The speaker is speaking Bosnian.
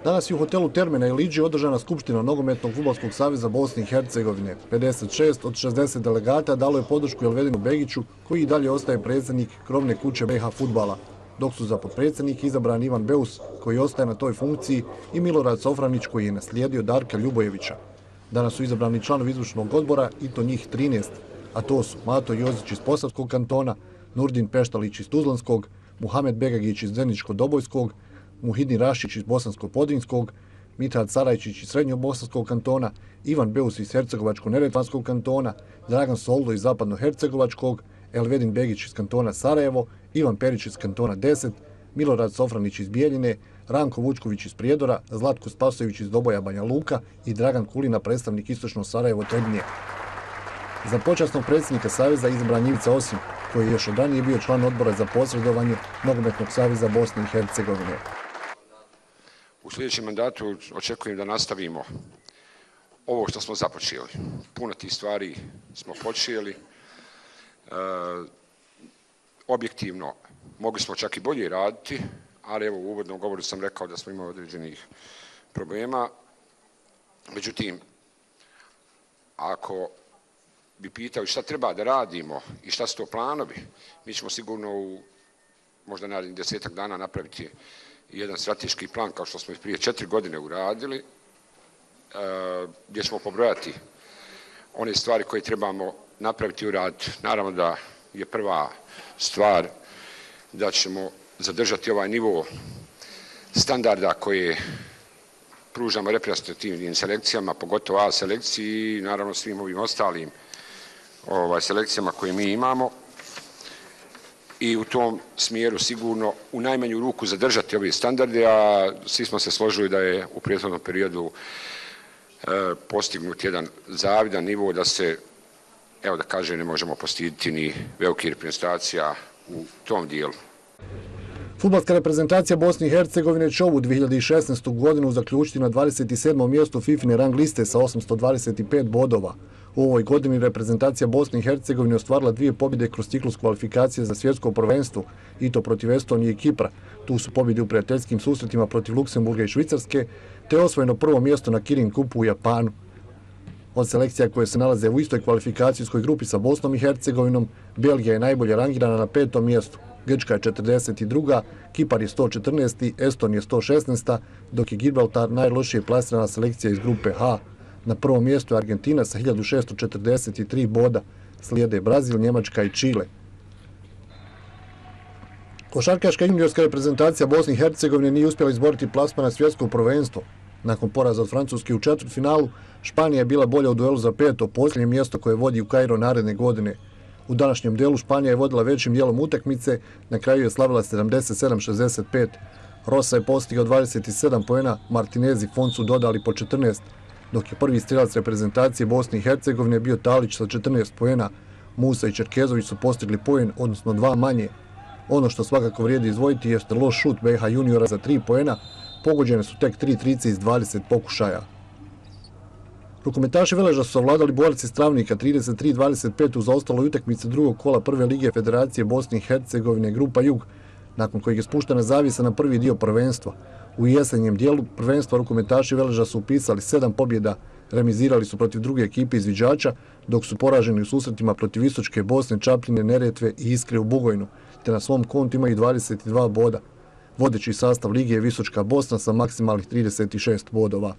Danas je u hotelu Termina Ilidži održana skupština Nogometnog fudbalskog saveza Bosne i Hercegovine. 56 od 60 delegata dalo je podršku Elvedinu Begiću, koji i dalje ostaje predsjednik krovne kuće BiH fudbala, dok su za potpredsjednik izabran Ivan Beus, koji ostaje na toj funkciji, i Milorad Sofranić, koji je naslijedio Darka Ljubojevića. Danas su izabrani članovi izvršnog odbora, i to njih 13, a to su Mato Jozić iz Posavskog kantona, Nurdin Peštalić iz Tuzlanskog, Muhamed Begagić iz Zeničko-Dobojskog, Muhidin Rašić iz Bosansko-Podrinjskog, Mithat Sarajčić iz Srednjobosanskog kantona, Ivan Beus iz Hercegovačko-Neretvanskog kantona, Dragan Soldo iz Zapadno-Hercegovačkog, Elvedin Begić iz kantona Sarajevo, Ivan Perić iz kantona 10, Milorad Sofranić iz Bijeljine, Ranko Vučković iz Prijedora, Zlatko Spasojević iz Doboja Banja Luka i Dragan Kulina, predstavnik Istočno Sarajevo Trebinje. Za počasnog predsjednika saveza izabran Ivica Osim, koji je još od ranije bio član odbora za posredovanje Nogometnog saveza Bosne i Hercegovine. U sljedećem mandatu očekujem da nastavimo ovo što smo započeli. Puno tih stvari smo počeli. Objektivno mogli smo čak i bolje raditi, ali evo u uvodnom govoru sam rekao da smo imali određenih problema. Međutim, ako bi pitao šta treba da radimo i šta su to planovi, mi ćemo sigurno u možda narednih 10-ak dana napraviti jedan strateški plan kao što smo prije 4 godine uradili, gdje ćemo pobrojati one stvari koje trebamo napraviti i uraditi. Naravno da je prva stvar da ćemo zadržati ovaj nivo standarda koje pružamo reprezentativnim selekcijama, pogotovo A selekciji i naravno svim ovim ostalim selekcijama koje mi imamo. I u tom smjeru sigurno u najmanju ruku zadržati ove standarde, a svi smo se složili da je u prethodnom periodu postignut jedan zavidan nivo da se, evo da kažem, ne možemo postiditi ni velike reprezentacija u tom dijelu. Fudbalska reprezentacija Bosne i Hercegovine će ovu 2016. godinu zaključiti na 27. mjestu FIFA-ine rang liste sa 825 bodova. U ovoj godini reprezentacija Bosne i Hercegovine ostvarila 2 pobjede kroz ciklus kvalifikacije za svjetsko prvenstvo, i to protiv Estonije i Kipra. Tu su pobjede u prijateljskim susretima protiv Luksemburga i Švicarske, te osvojeno prvo mjesto na Kirin kupu u Japanu. Od selekcija koje se nalaze u istoj kvalifikacijskoj grupi sa Bosnom i Hercegovinom, Belgija je najbolje rangirana na 5. mjestu, Grčka je 42. Kipar je 114. Estonija je 116. dok je Gibraltar najlošije plasirana selekcija iz grupe H. Na prvom mjestu je Argentina sa 1643 boda, slijede Brazil, Njemačka i Čile. Košarkaška juniorska reprezentacija Bosne i Hercegovine nije uspjela izboriti plasman na svjetsko prvenstvo. Nakon poraza od Francuske u četvrtfinalu, Španija je bila bolja u duelu za 5. posljednje mjesto koje vodi u Kairo naredne godine. U današnjem delu Španija je vodila većim dijelom utakmice, na kraju je slavila 77-65. Rosa je postigao 27 poena, Martinez i Font su dodali po 14, dok je prvi strijelac reprezentacije Bosne i Hercegovine bio Talić sa 14 poena. Musa i Čerkezović su postigli poen, odnosno 2 manje. Ono što svakako vrijedi izdvojiti jeste loš šut BiH juniora za 3 poena, pogođene su tek 3 trice iz 20 pokušaja. Rukometaši Veleža su ovladali borci iz Travnika 33-25 u zaostaloj utakmici drugog kola prve lige Federacije Bosne i Hercegovine Grupa Jug, nakon kojeg je spuštena zavjesa na prvi dio prvenstva. U jesenjem dijelu prvenstva rukometaši Veleža su upisali 7 pobjeda, remizirali su protiv druge ekipe izviđača, dok su poraženi u susretima protiv Istočke Bosne, Čapljine, Neretve i Iskre u Bugojnu, te na svom kontu imaju 22 boda. Vodeći sastav lige je Visočka Bosna sa maksimalnih 36 bodova.